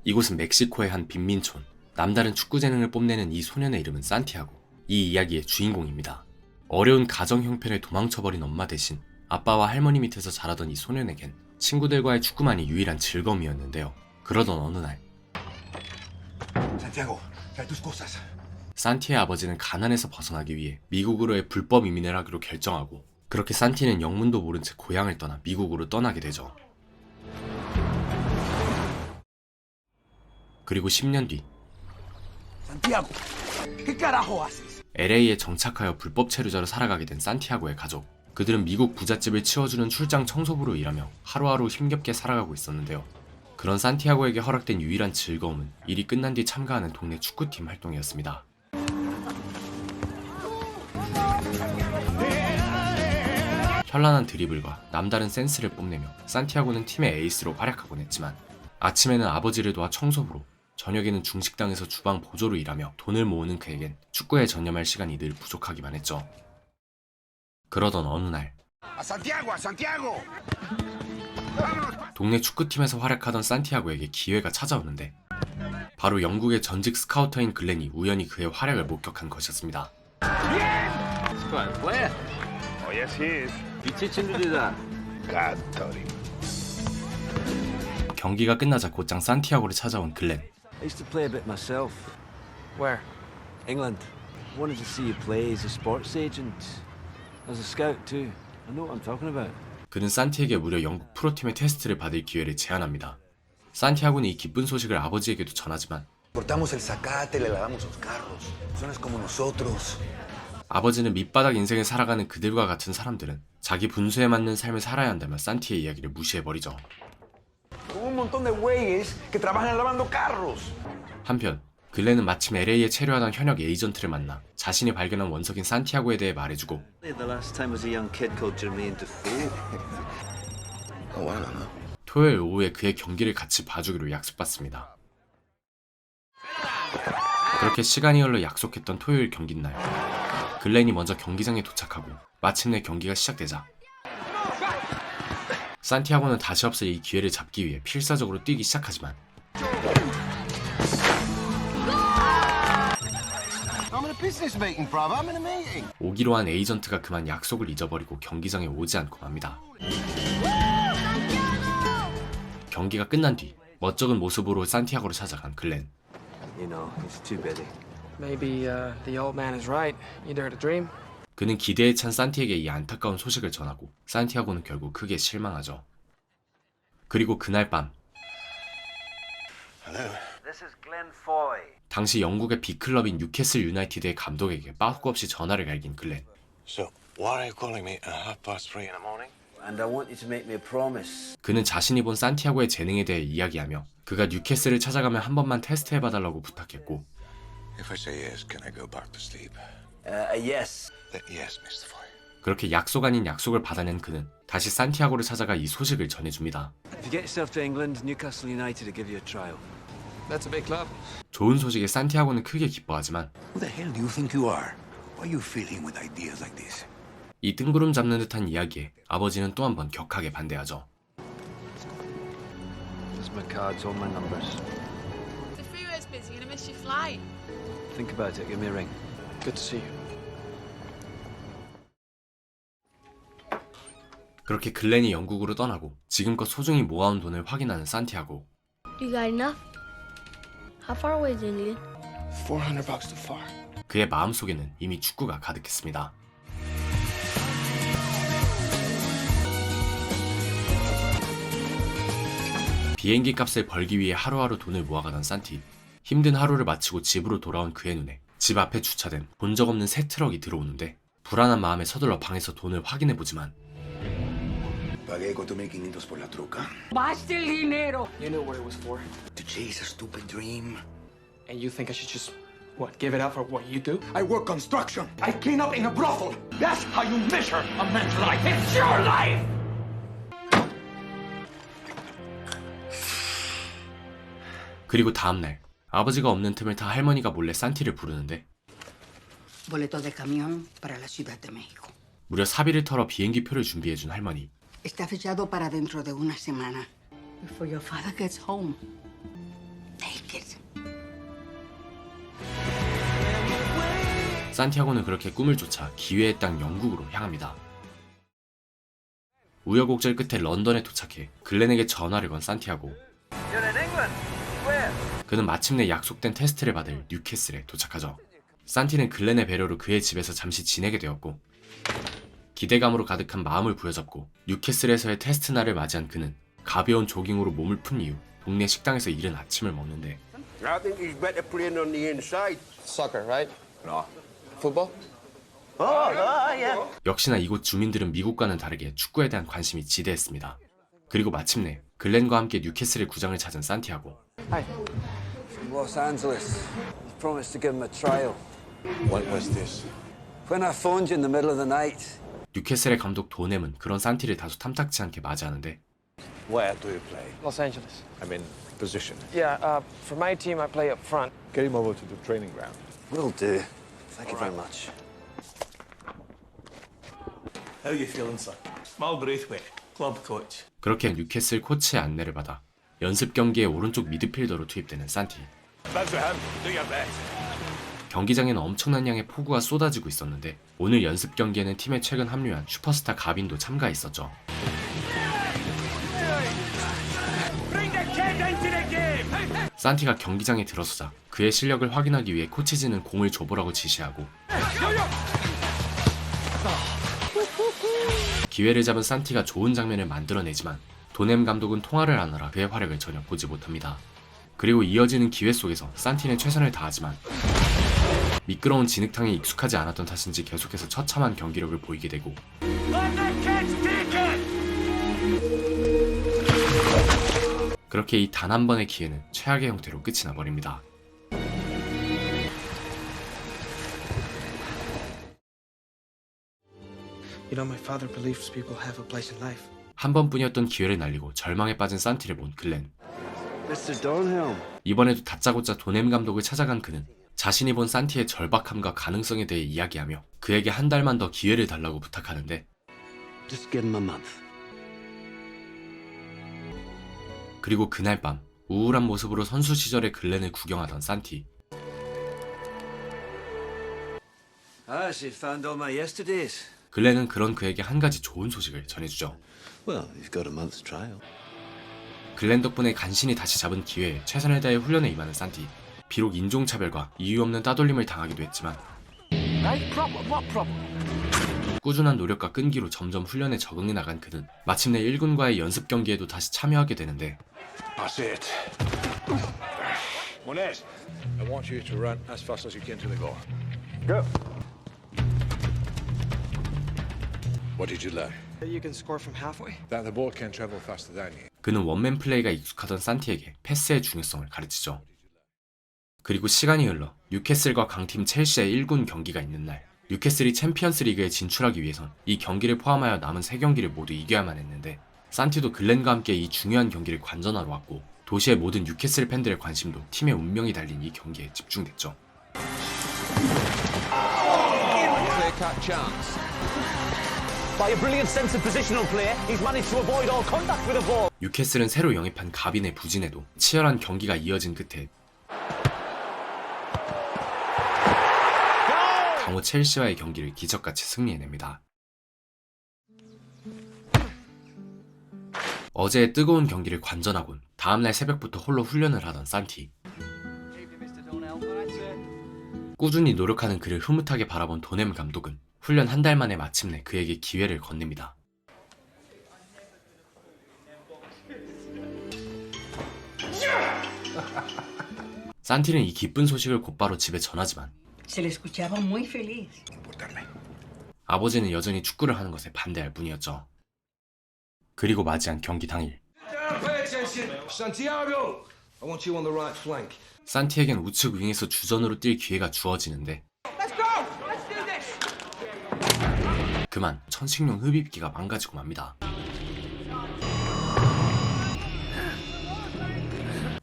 이곳은 멕시코의 한 빈민촌. 남다른 축구 재능을 뽐내는 이 소년의 이름은 산티아고. 이 이야기의 주인공입니다. 어려운 가정 형편에 도망쳐버린 엄마 대신 아빠와 할머니 밑에서 자라던 이 소년에겐 친구들과의 축구만이 유일한 즐거움이었는데요. 그러던 어느 날 산티의 아버지는 가난에서 벗어나기 위해 미국으로의 불법 이민을 하기로 결정하고, 그렇게 산티는 영문도 모른 채 고향을 떠나 미국으로 떠나게 되죠. 그리고 10년 뒤 LA에 정착하여 불법 체류자로 살아가게 된 산티아고의 가족. 그들은 미국 부잣집을 치워주는 출장 청소부로 일하며 하루하루 힘겹게 살아가고 있었는데요. 그런 산티아고에게 허락된 유일한 즐거움은 일이 끝난 뒤 참가하는 동네 축구팀 활동이었습니다. 현란한 드리블과 남다른 센스를 뽐내며 산티아고는 팀의 에이스로 활약하곤 했지만, 아침에는 아버지를 도와 청소부로, 저녁에는 중식당에서 주방 보조로 일하며 돈을 모으는 그에겐 축구에 전념할 시간이 늘 부족하기만 했죠. 그러던 어느 날 동네 축구팀에서 활약하던 산티아고에게 기회가 찾아오는데, 바로 영국의 전직 스카우터인 글렌이 우연히 그의 활약을 목격한 것이었습니다. 경기가 끝나자 곧장 산티아고를 찾아온 글렌. I used to play a bit myself. Where? England. Wanted to see you play as a sports agent. As a scout too. I know what I'm talking about. 그는 산티에게 무려 영국 프로팀의 테스트를 받을 기회를 제안합니다. 산티아고는 이 기쁜 소식을 아버지에게도 전하지만 아버지는 밑바닥 인생을 살아가는 그들과 같은 사람들은 자기 분수에 맞는 삶을 살아야 한다며 산티의 이야기를 무시해버리죠. 한편 글렌은 마침 LA에 체류하던 현역 에이전트를 만나 자신이 발견한 원석인 산티아고에 대해 말해주고, 토요일 오후에 그의 경기를 같이 봐주기로 약속받습니다. 그렇게 시간이 흘러 약속했던 토요일 경기날, 글렌이 먼저 경기장에 도착하고 마침내 경기가 시작되자 산티아고는 다시 없어 이 기회를 잡기 위해 필사적으로 뛰기 시작하지만 오기로 한 에이전트가 그만 약속을 잊어버리고 경기장에 오지 않고 맙니다. 경기가 끝난 뒤 멋쩍은 모습으로 산티아고를 찾아간 글렌. You know, he's too busy. Maybe the old man is right. You dare to dream? 그는 기대에 찬 산티에게 이 안타까운 소식을 전하고 산티아고는 결국 크게 실망하죠. 그리고 그날 밤 This is Glenn Foy. 당시 영국의 빅클럽인 뉴캐슬 유나이티드의 감독에게 빠꾸 없이 전화를 갈긴 글렌. So, why are you calling me at 3:30 in the morning? And I want you to make me a promise. 그는 자신이 본 산티아고의 재능에 대해 이야기하며 그가 뉴캐슬을 찾아가면 한 번만 테스트해봐달라고 부탁했고, If I say yes, can I go back to sleep? Yes. Yes, Mr. Foy. 그렇게 약속 아닌 약속을 받아낸 그는 다시 산티아고를 찾아가 이 소식을 전해줍니다. If you get yourself to England, Newcastle United will give you a trial. That's a big club. 좋은 소식에 산티아고는 크게 기뻐하지만 Who the hell do you think you are? Why are you fiddling with ideas like this? 이 뜬구름 잡는 듯한 이야기에 아버지는 또 한 번 격하게 반대하죠. This is my cards, all my numbers. The freeway's busy. You're gonna miss your flight. Think about it, give me a ring. Good to see you. 그렇게 글렌이 영국으로 떠나고 지금껏 소중히 모아온 돈을 확인하는 산티아고. You got enough? How far away is England? $400 too far. 그의 마음속에는 이미 축구가 가득했습니다. 비행기 값을 벌기 위해 하루하루 돈을 모아가던 산티. 힘든 하루를 마치고 집으로 돌아온 그의 눈에 집 앞에 주차된 본 적 없는 새 트럭이 들어오는데, 불안한 마음에 서둘러 방에서 돈을 확인해보지만 Pagué 4,500 por la truca. Basta el dinero. You knew what it was for. To chase a stupid dream. And you think I should just, what, give it up for what you do? I work construction. I clean up in a brothel. That's how you measure A man's life. It's your life. 그리고 다음날 아버지가 없는 틈을 타 할머니가 몰래 산티를 부르는데 Boleto de camión para la Ciudad de México. 무려 사비를 털어 비행기표를 준비해준 할머니. Está fechado para dentro de una semana. Before your father gets home. Kids. 산티아고는 그렇게 꿈을 쫓아 기회의 땅 영국으로 향합니다. 우여곡절 끝에 런던에 도착해 글렌에게 전화를 건 산티아고. 그는 마침내 약속된 테스트를 받을 뉴캐슬에 도착하죠. 산티는 글렌의 배려로 그의 집에서 잠시 지내게 되었고, 기대감으로 가득한 마음을 부여잡고 뉴캐슬에서의 테스트 날을 맞이한 그는 가벼운 조깅으로 몸을 푼 이후 동네 식당에서 이른 아침을 먹는데, I think he's better playing on the inside. Soccer, right? No. Football? 역시나 이곳 주민들은 미국과는 다르게 축구에 대한 관심이 지대했습니다. 그리고 마침내 글렌과 함께 뉴캐슬의 구장을 찾은 산티아고. Hi. From Los Angeles. You promised to give him a trial. What was this? When I phoned you in the middle of the night. 뉴캐슬의 감독 도넴은 그런 산티를 다소 탐탁치 않게 맞이하는데, Where do you play? Los Angeles. I mean, position. Yeah, for my team, I play up front. Get him over to the training ground. Will do. Thank you very much. How you feeling, sir? Mal Braithwaite, club coach. 그렇게 뉴캐슬 코치의 안내를 받아 연습 경기에 오른쪽 미드필더로 투입되는 산티. That's him. Do your best. 경기장에는 엄청난 양의 폭우가 쏟아지고 있었는데, 오늘 연습 경기에는 팀에 최근 합류한 슈퍼스타 가빈도 참가했었죠. 산티가 경기장에 들어서자 그의 실력을 확인하기 위해 코치진은 공을 줘보라고 지시하고, 기회를 잡은 산티가 좋은 장면을 만들어내지만 도넴 감독은 통화를 하느라 그의 활약을 전혀 보지 못합니다. 그리고 이어지는 기회 속에서 산티는 최선을 다하지만 미끄러운 진흙탕에 익숙하지 않았던 탓인지 계속해서 처참한 경기력을 보이게 되고, 그렇게 이 단 한 번의 기회는 최악의 형태로 끝이 나버립니다. You know, my father believes people have a place in life. 한 번뿐이었던 기회를 날리고 절망에 빠진 산티를 본 글렌. Mr. Donhelm. 이번에도 다짜고짜 도넴 감독을 찾아간 그는 자신이 본 산티의 절박함과 가능성에 대해 이야기하며 그에게 한 달만 더 기회를 달라고 부탁하는데, Just give him a month. 그리고 그날 밤 우울한 모습으로 선수 시절의 글렌을 구경하던 산티. Ah, so you found all my yesterdays. 글렌은 그런 그에게 한 가지 좋은 소식을 전해주죠. Well, you've got a month's trial. 글렌 덕분에 간신히 다시 잡은 기회에 최선을 다해 훈련에 임하는 산티. 비록 인종차별과 이유 없는 따돌림을 당하기도 했지만 꾸준한 노력과 끈기로 점점 훈련에 적응해 나간 그는 마침내 1군과의 연습 경기에도 다시 참여하게 되는데, That's it. Monez, I want you to run as fast as you can to the goal. Go. What did you learn? You can score from halfway. That the ball can travel faster than you. 그는 원맨 플레이가 익숙하던 산티에게 패스의 중요성을 가르치죠. 그리고 시간이 흘러 뉴캐슬과 강팀 첼시의 1군 경기가 있는 날, 뉴캐슬이 챔피언스 리그에 진출하기 위해선 이 경기를 포함하여 남은 3경기를 모두 이겨야만 했는데, 산티도 글렌과 함께 이 중요한 경기를 관전하러 왔고, 도시의 모든 뉴캐슬 팬들의 관심도 팀의 운명이 달린 이 경기에 집중됐죠. Clear-cut chance. By a brilliant sense of positional play, he's managed to avoid all contact with the ball. 뉴캐슬은 새로 영입한 가빈의 부진에도 치열한 경기가 이어진 끝에 강호 첼시와의 경기를 기적같이 승리해냅니다. 어제의 뜨거운 경기를 관전하곤 다음날 새벽부터 홀로 훈련을 하던 산티. 꾸준히 노력하는 그를 흐뭇하게 바라본 도넴 감독은 훈련 한 달 만에 마침내 그에게 기회를 건넵니다. 산티는 이 기쁜 소식을 곧바로 집에 전하지만 Se le escuchaba muy feliz. 아버지는 여전히 축구를 하는 것에 반대할 뿐이었죠. 그리고 맞이한 경기 당일, Pay attention, Santiago. I want you on the right flank. 산티에겐 우측 윙에서 주전으로 뛸 기회가 주어지는데, 그만 천식용 흡입기가 망가지고 맙니다.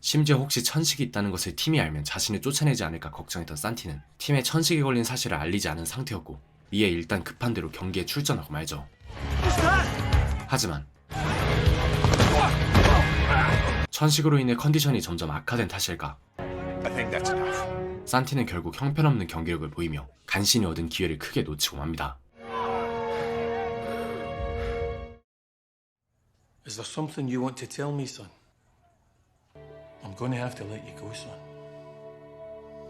심지어 혹시 천식이 있다는 것을 팀이 알면 자신을 쫓아내지 않을까 걱정했던 산티는 팀에 천식이 걸린 사실을 알리지 않은 상태였고, 이에 일단 급한 대로 경기에 출전하고 말죠. 하지만 천식으로 인해 컨디션이 점점 악화된 탓일까, I think that's enough. 산티는 결국 형편없는 경기력을 보이며 간신히 얻은 기회를 크게 놓치고 맙니다. Is there something you want to tell me, son? I'm going to have to let you go, son.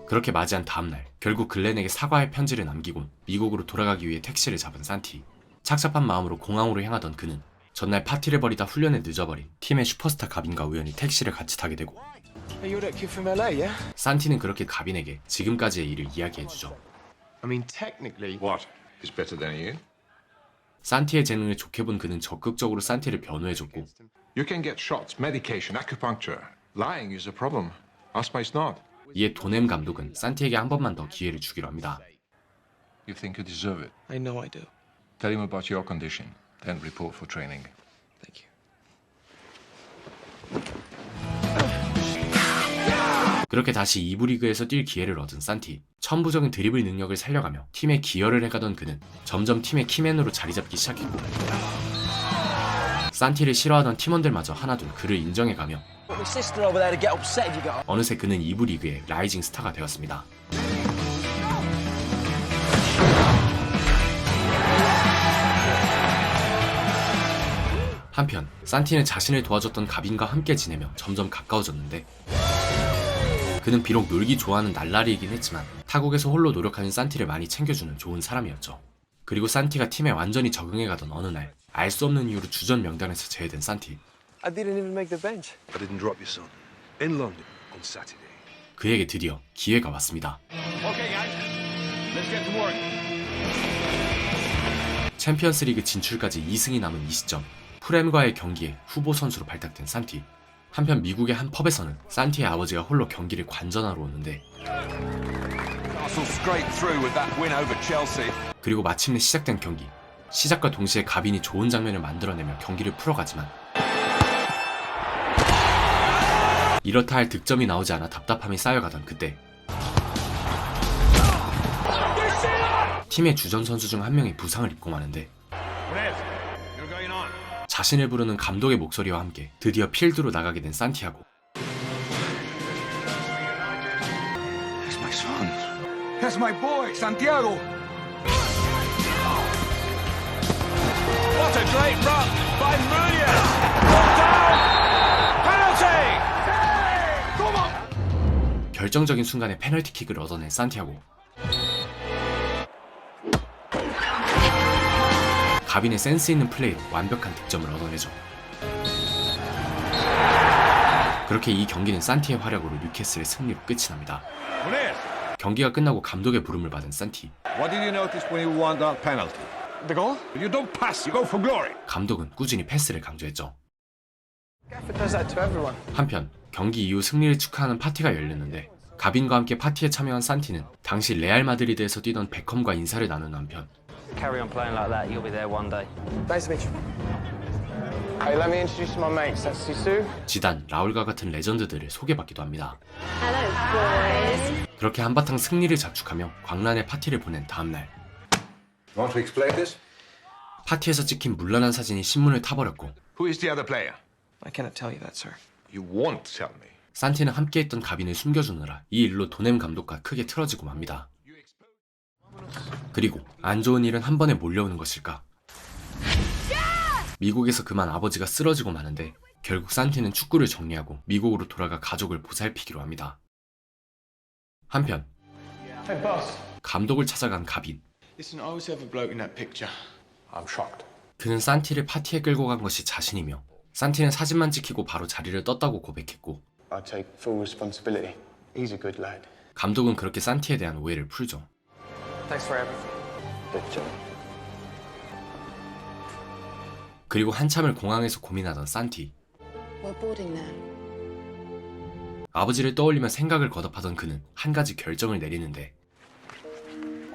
그렇게 맞이한 다음날 결국 글렌에게 사과의 편지를 남기곤 미국으로 돌아가기 위해 택시를 잡은 산티. 착잡한 마음으로 공항으로 향하던 그는 전날 파티를 벌이다 훈련에 늦어버린 팀의 슈퍼스타 가빈과 우연히 택시를 같이 타게 되고, Hey, you're that kid from LA, yeah? 산티는 그렇게 가빈에게 지금까지의 일을 이야기해주죠. I mean, technically, What is better than you? 산티의 재능을 좋게 본 그는 적극적으로 산티를 변호해줬고, You can get shots, medication, acupuncture. Lying is a problem. Asthma is not. 이에 도넴 감독은 산티에게 한 번만 더 기회를 주기로 합니다. You think you deserve it. I know I do. Tell him about your condition, then report for training. Thank you. 그렇게 다시 2부 리그에서 뛸 기회를 얻은 산티. 천부적인 드리블 능력을 살려가며 팀에 기여를 해가던 그는 점점 팀의 키맨으로 자리잡기 시작했고, 산티를 싫어하던 팀원들마저 하나둘 그를 인정해가며 어느새 그는 2부 리그의 라이징 스타가 되었습니다. 한편 산티는 자신을 도와줬던 가빈과 함께 지내며 점점 가까워졌는데, 그는 비록 놀기 좋아하는 날라리이긴 했지만 타국에서 홀로 노력하는 산티를 많이 챙겨주는 좋은 사람이었죠. 그리고 산티가 팀에 완전히 적응해가던 어느 날 알 수 없는 이유로 주전 명단에서 제외된 산티. I didn't even make the bench. I didn't drop you, son. In London on Saturday. 그에게 드디어 기회가 왔습니다. Okay, guys. Let's get to work. 챔피언스 리그 진출까지 2승이 남은 이 시점, 풀엠과의 경기에 후보 선수로 발탁된 산티. 한편 미국의 한 펍에서는 산티의 아버지가 홀로 경기를 관전하러 오는데, 그리고 마침내 시작된 경기. 시작과 동시에 가빈이 좋은 장면을 만들어내며 경기를 풀어가지만 이렇다 할 득점이 나오지 않아 답답함이 쌓여가던 그때, 팀의 주전 선수 중 한 명이 부상을 입고 마는데, 자신을 부르는 감독의 목소리와 함께 드디어 필드로 나가게 된 산티아고. That's my son. That's my boy, Santiago. What a great run by Munoz. Brought down. Penalty. Come on. 결정적인 순간에 페널티킥을 얻어낸 산티아고. 가빈의 센스 있는 플레이로 완벽한 득점을 얻어내죠. 그렇게 이 경기는 산티의 활약으로 뉴캐슬의 승리로 끝이 납니다. 경기가 끝나고 감독의 부름을 받은 산티. What did you notice when you won that penalty? The goal? You don't pass, you go for glory. 감독은 꾸준히 패스를 강조했죠. Gaffer does that to everyone. 한편 경기 이후 승리를 축하하는 파티가 열렸는데, 가빈과 함께 파티에 참여한 산티는 당시 레알 마드리드에서 뛰던 베컴과 인사를 나눈 한편, Carry on playing like that. You'll be there one day. Nice to meet you. Hey, let me introduce my mates. That's Sisu. 지단, 라울과 같은 레전드들을 소개받기도 합니다. Hello, boys. 그렇게 한바탕 승리를 자축하며 광란의 파티를 보낸 다음날, Want to explain this? 파티에서 찍힌 물란한 사진이 신문을 타버렸고, Who is the other player? I cannot tell you that, sir. You won't tell me. 산티는 함께했던 가빈을 숨겨주느라 이 일로 도넴 감독과 크게 틀어지고 맙니다. 그리고 안 좋은 일은 한 번에 몰려오는 것일까? 미국에서 그만 아버지가 쓰러지고 마는데, 결국 산티는 축구를 정리하고 미국으로 돌아가 가족을 보살피기로 합니다. 한편 Hey, boss. 감독을 찾아간 가빈. Listen, I was the other bloke in that picture. I'm shocked. 그는 산티를 파티에 끌고 간 것이 자신이며, 산티는 사진만 찍히고 바로 자리를 떴다고 고백했고, I take full responsibility. He's a good lad. 감독은 그렇게 산티에 대한 오해를 풀죠. Thanks for everything. Good job. 그리고 한참을 공항에서 고민하던 산티. We're boarding there. 아버지를 떠올리며 생각을 거듭하던 그는 한 가지 결정을 내리는데,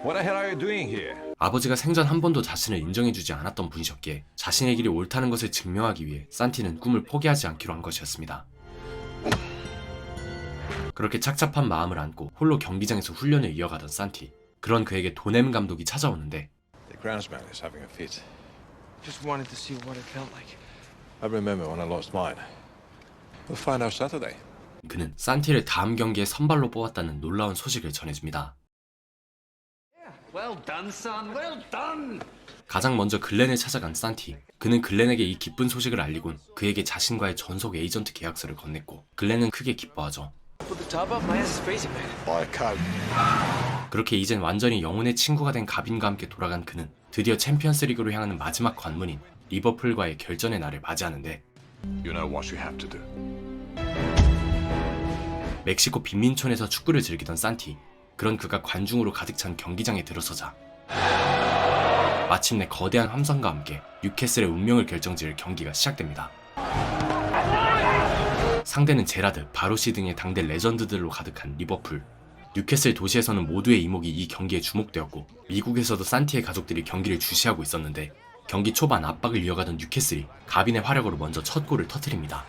What the hell are you doing here? 아버지가 생전 한 번도 자신을 인정해주지 않았던 분이셨기에 자신의 길이 옳다는 것을 증명하기 위해 산티는 꿈을 포기하지 않기로 한 것이었습니다. 그렇게 착잡한 마음을 안고 홀로 경기장에서 훈련을 이어가던 산티. 그런 그에게 도넴 감독이 찾아오는데, The groundsman is having a fit. Just wanted to see what it felt like. I remember when I lost mine. We'll find out Saturday. 그는 산티를 다음 경기에 선발로 뽑았다는 놀라운 소식을 전해줍니다. Well done, son. Well done. 가장 먼저 글렌을 찾아간 산티. 그는 글렌에게 이 기쁜 소식을 알리곤 그에게 자신과의 전속 에이전트 계약서를 건넸고 글렌은 크게 기뻐하죠. 그렇게 이젠 완전히 영혼의 친구가 된 가빈과 함께 돌아간 그는 드디어 챔피언스 리그로 향하는 마지막 관문인 리버풀과의 결전의 날을 맞이하는데 You know what you have to do. 멕시코 빈민촌에서 축구를 즐기던 산티. 그런 그가 관중으로 가득 찬 경기장에 들어서자 마침내 거대한 함성과 함께 뉴캐슬의 운명을 결정지을 경기가 시작됩니다. 상대는 제라드, 바로시 등의 당대 레전드들로 가득한 리버풀. 뉴캐슬 도시에서는 모두의 이목이 이 경기에 주목되었고 미국에서도 산티의 가족들이 경기를 주시하고 있었는데 경기 초반 압박을 이어가던 뉴캐슬이 가빈의 활약으로 먼저 첫 골을 터뜨립니다.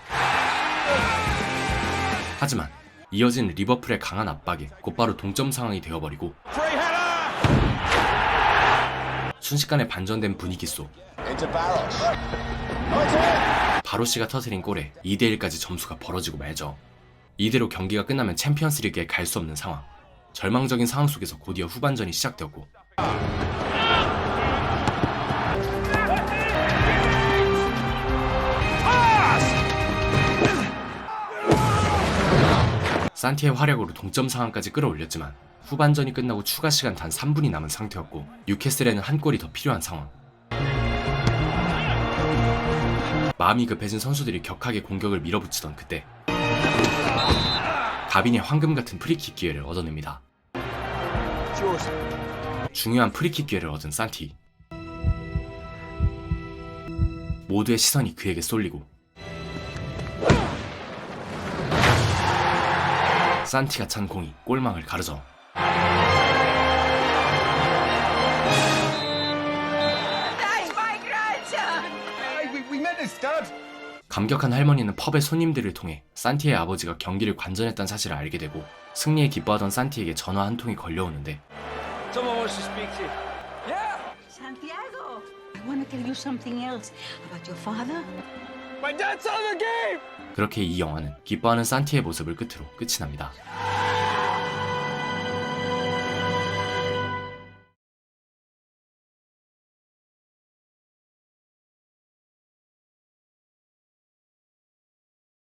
하지만 이어진 리버풀의 강한 압박에 곧바로 동점 상황이 되어버리고 순식간에 반전된 분위기 속 바로시가 터뜨린 골에 2대1까지 점수가 벌어지고 말죠. 이대로 경기가 끝나면 챔피언스 리그에 갈 수 없는 상황. 절망적인 상황 속에서 곧이어 후반전이 시작되었고 산티의 활약으로 동점 상황까지 끌어올렸지만 후반전이 끝나고 추가 시간 단 3분이 남은 상태였고 뉴캐슬에는 한 골이 더 필요한 상황. 마음이 급해진 선수들이 격하게 공격을 밀어붙이던 그때 가빈이 황금 같은 프리킥 기회를 얻어냅니다. 중요한 프리킥 기회를 얻은 산티. 모두의 시선이 그에게 쏠리고 산티가 찬 공이 골망을 가르죠. 감격한 할머니는 펍의 손님들을 통해 산티의 아버지가 경기를 관전했다는 사실을 알게 되고 승리에 기뻐하던 산티에게 전화 한 통이 걸려오는데 Someone wants to speak to you. Santiago, I want to tell you something else about your father. My dad's on the game! 그렇게 이 영화는 기뻐하는 산티의 모습을 끝으로 끝이 납니다.